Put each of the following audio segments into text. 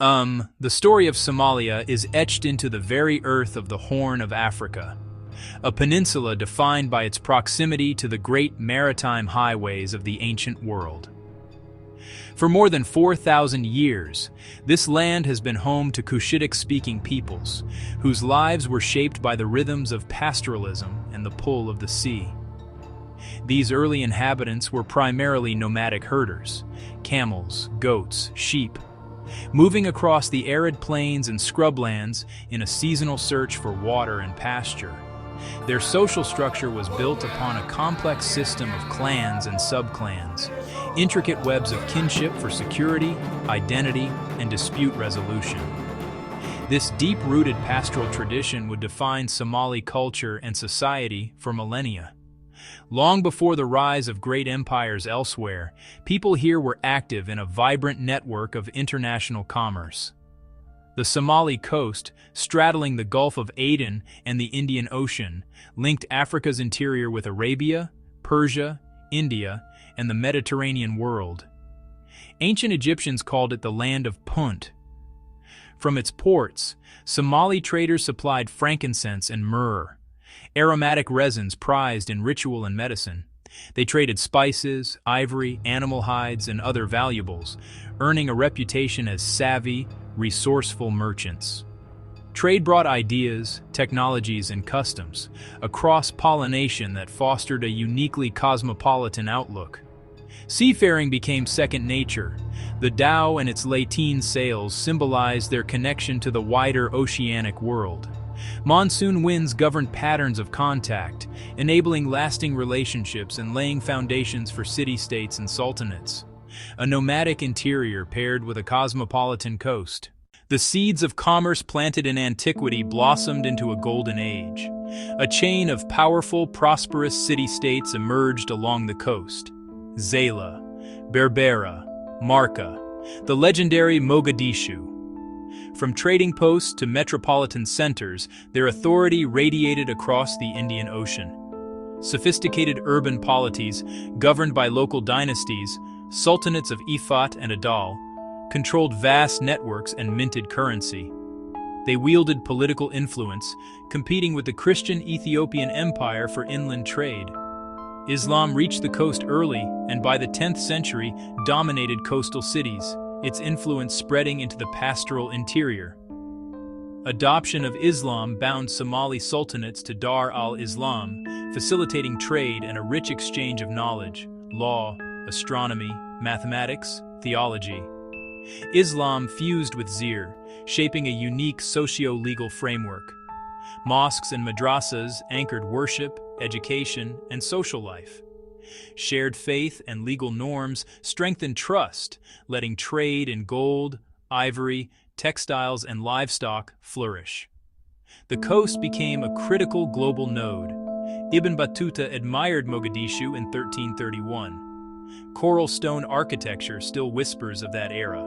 The story of Somalia is etched into the very earth of the Horn of Africa, a peninsula defined by its proximity to the great maritime highways of the ancient world. For more than 4,000 years, this land has been home to Cushitic-speaking peoples, whose lives were shaped by the rhythms of pastoralism and the pull of the sea. These early inhabitants were primarily nomadic herders, camels, goats, sheep, moving across the arid plains and scrublands in a seasonal search for water and pasture. Their social structure was built upon a complex system of clans and subclans, intricate webs of kinship for security, identity, and dispute resolution. This deep-rooted pastoral tradition would define Somali culture and society for millennia. Long before the rise of great empires elsewhere, people here were active in a vibrant network of international commerce. The Somali coast, straddling the Gulf of Aden and the Indian Ocean, linked Africa's interior with Arabia, Persia, India, and the Mediterranean world. Ancient Egyptians called it the land of Punt. From its ports, Somali traders supplied frankincense and myrrh, aromatic resins prized in ritual and medicine. They traded spices, ivory, animal hides, and other valuables, earning a reputation as savvy, resourceful merchants. Trade brought ideas, technologies, and customs, a cross-pollination that fostered a uniquely cosmopolitan outlook. Seafaring became second nature. The dhow and its lateen sails symbolized their connection to the wider oceanic world. Monsoon winds governed patterns of contact, enabling lasting relationships and laying foundations for city-states and sultanates. A nomadic interior paired with a cosmopolitan coast. The seeds of commerce planted in antiquity blossomed into a golden age. A chain of powerful, prosperous city-states emerged along the coast. Zayla, Berbera, Marca, the legendary Mogadishu. From trading posts to metropolitan centers, their authority radiated across the Indian Ocean. Sophisticated urban polities, governed by local dynasties, sultanates of Ifat and Adal, controlled vast networks and minted currency. They wielded political influence, competing with the Christian Ethiopian Empire for inland trade. Islam reached the coast early, and by the 10th century dominated coastal cities, its influence spreading into the pastoral interior. Adoption of Islam bound Somali sultanates to Dar al-Islam, facilitating trade and a rich exchange of knowledge, law, astronomy, mathematics, theology. Islam fused with Zir, shaping a unique socio-legal framework. Mosques and madrasas anchored worship, education, and social life. Shared faith and legal norms strengthened trust, letting trade in gold, ivory, textiles, and livestock flourish. The coast became a critical global node. Ibn Battuta admired Mogadishu in 1331. Coral stone architecture still whispers of that era.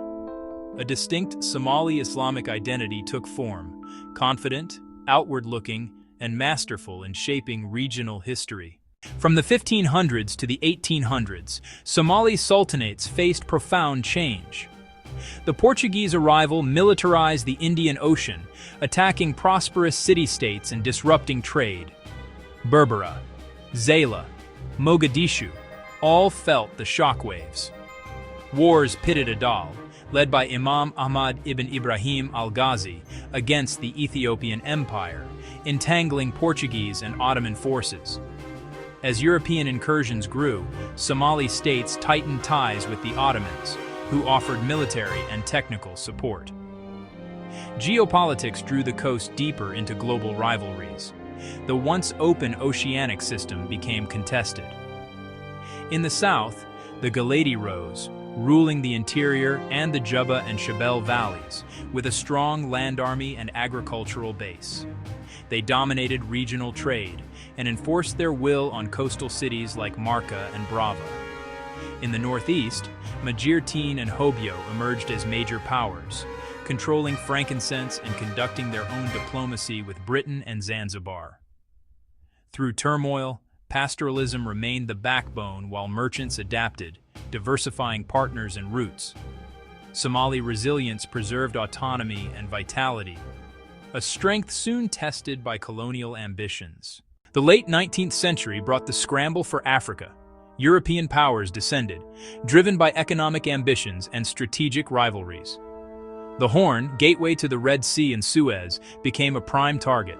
A distinct Somali Islamic identity took form, confident, outward-looking, and masterful in shaping regional history. From the 1500s to the 1800s, Somali sultanates faced profound change. The Portuguese arrival militarized the Indian Ocean, attacking prosperous city-states and disrupting trade. Berbera, Zayla, Mogadishu all felt the shockwaves. Wars pitted Adal, led by Imam Ahmad ibn Ibrahim al-Ghazi, against the Ethiopian Empire, entangling Portuguese and Ottoman forces. As European incursions grew, Somali states tightened ties with the Ottomans, who offered military and technical support. Geopolitics drew the coast deeper into global rivalries. The once open oceanic system became contested. In the south, the Galati rose, ruling the interior and the Juba and Shabelle valleys, with a strong land army and agricultural base. They dominated regional trade and enforced their will on coastal cities like Marca and Brava. In the northeast, Majirteen and Hobyo emerged as major powers, controlling frankincense and conducting their own diplomacy with Britain and Zanzibar. Through turmoil, pastoralism remained the backbone while merchants adapted, diversifying partners and routes. Somali resilience preserved autonomy and vitality, a strength soon tested by colonial ambitions. The late 19th century brought the scramble for Africa. European powers descended, driven by economic ambitions and strategic rivalries. The Horn, gateway to the Red Sea and Suez, became a prime target.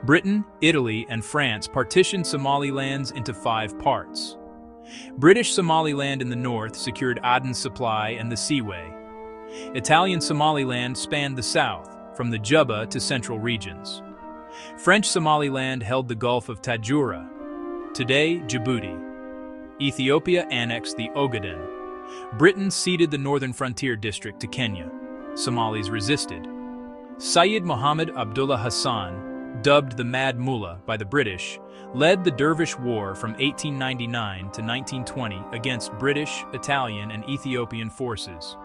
Britain, Italy, and France partitioned Somaliland into 5 parts. British Somaliland in the north secured Aden's supply and the Seaway. Italian Somaliland spanned the south, from the Juba to central regions. French Somaliland held the Gulf of Tajura, today Djibouti. Ethiopia annexed the Ogaden. Britain ceded the northern frontier district to Kenya. Somalis resisted. Syed Mohammed Abdullah Hassan, dubbed the Mad Mullah by the British, led the Dervish War from 1899 to 1920 against British, Italian, and Ethiopian forces.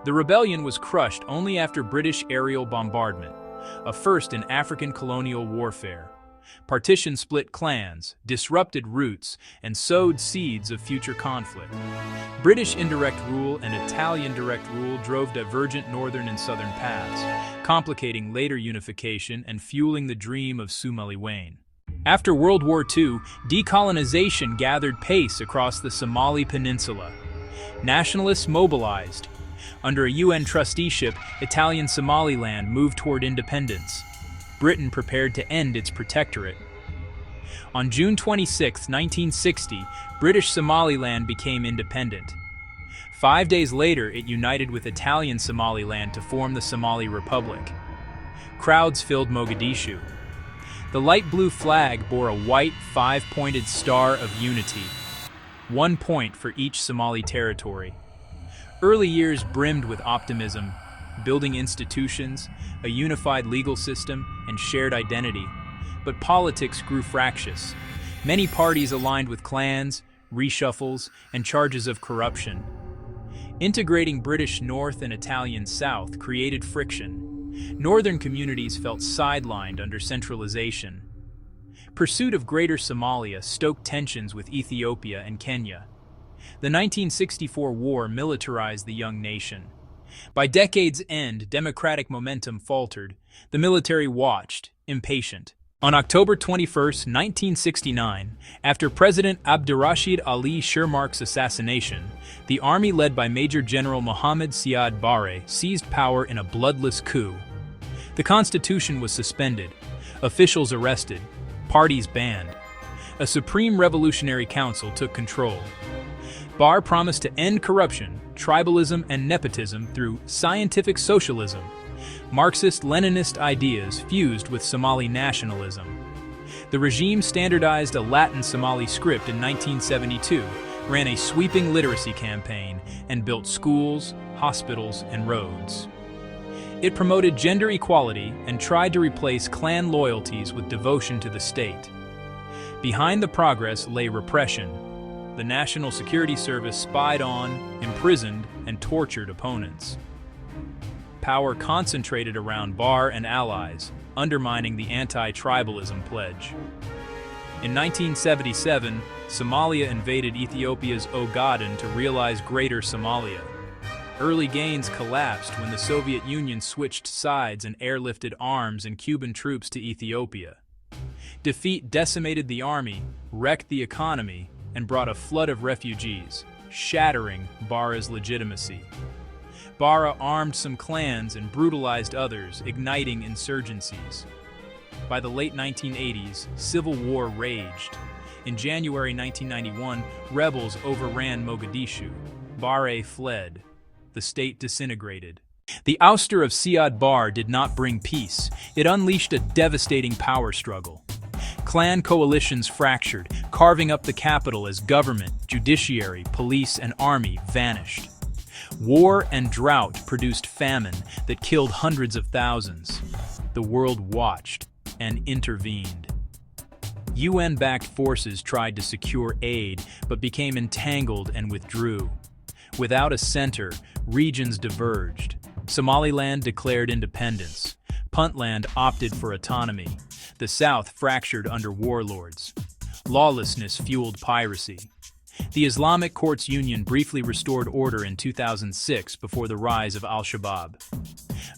The rebellion was crushed only after British aerial bombardment, a first in African colonial warfare. Partition split clans, disrupted roots, and sowed seeds of future conflict. British indirect rule and Italian direct rule drove divergent northern and southern paths, complicating later unification and fueling the dream of Somali Wayne. After World War II, decolonization gathered pace across the Somali peninsula. Nationalists mobilized. Under a UN trusteeship, Italian Somaliland moved toward independence. Britain prepared to end its protectorate. On June 26, 1960, British Somaliland became independent. 5 days later, it united with Italian Somaliland to form the Somali Republic. Crowds filled Mogadishu. The light blue flag bore a white, 5-pointed star of unity, 1 point for each Somali territory. Early years brimmed with optimism, building institutions, a unified legal system, and shared identity. But politics grew fractious. Many parties aligned with clans, reshuffles, and charges of corruption. Integrating British North and Italian South created friction. Northern communities felt sidelined under centralization. Pursuit of Greater Somalia stoked tensions with Ethiopia and Kenya. The 1964 war militarized the young nation. By decade's end, democratic momentum faltered. The military watched, impatient. On October 21, 1969, after President Abdurrashid Ali Shermarke's assassination, the army led by Major General Mohammed Siad Barre seized power in a bloodless coup. The constitution was suspended, officials arrested, parties banned. A Supreme Revolutionary Council took control. Barre promised to end corruption, tribalism, and nepotism through scientific socialism. Marxist-Leninist ideas fused with Somali nationalism. The regime standardized a Latin Somali script in 1972, ran a sweeping literacy campaign, and built schools, hospitals, and roads. It promoted gender equality and tried to replace clan loyalties with devotion to the state. Behind the progress lay repression. The National Security Service spied on, imprisoned, and tortured opponents. Power concentrated around Barre and allies, undermining the anti-tribalism pledge. In 1977, Somalia invaded Ethiopia's Ogaden to realize Greater Somalia. Early gains collapsed when the Soviet Union switched sides and airlifted arms and Cuban troops to Ethiopia. Defeat decimated the army, wrecked the economy, and brought a flood of refugees, shattering Barre's legitimacy. Barre armed some clans and brutalized others, igniting insurgencies. By the late 1980s, civil war raged. In January 1991, rebels overran Mogadishu. Barre fled. The state disintegrated. The ouster of Siad Barre did not bring peace. It unleashed a devastating power struggle. Clan coalitions fractured, carving up the capital as government, judiciary, police, and army vanished. War and drought produced famine that killed hundreds of thousands. The world watched and intervened. UN-backed forces tried to secure aid, but became entangled and withdrew. Without a center, regions diverged. Somaliland declared independence. Puntland opted for autonomy. The South fractured under warlords. Lawlessness fueled piracy. The Islamic Courts Union briefly restored order in 2006 before the rise of al-Shabaab.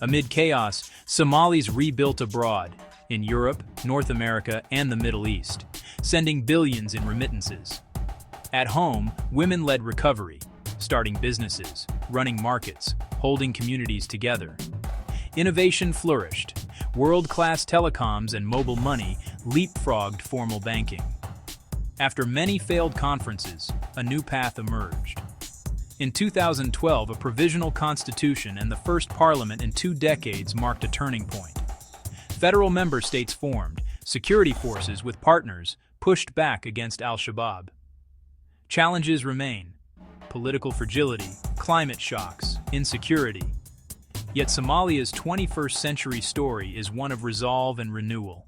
Amid chaos, Somalis rebuilt abroad, in Europe, North America, and the Middle East, sending billions in remittances. At home, women led recovery, starting businesses, running markets, holding communities together. Innovation flourished. World-class telecoms and mobile money leapfrogged formal banking. After many failed conferences, a new path emerged. In 2012, a provisional constitution and the first parliament in 2 decades marked a turning point. Federal member states formed, security forces with partners pushed back against al-Shabaab. Challenges remain: political fragility, climate shocks, insecurity. Yet Somalia's 21st century story is one of resolve and renewal.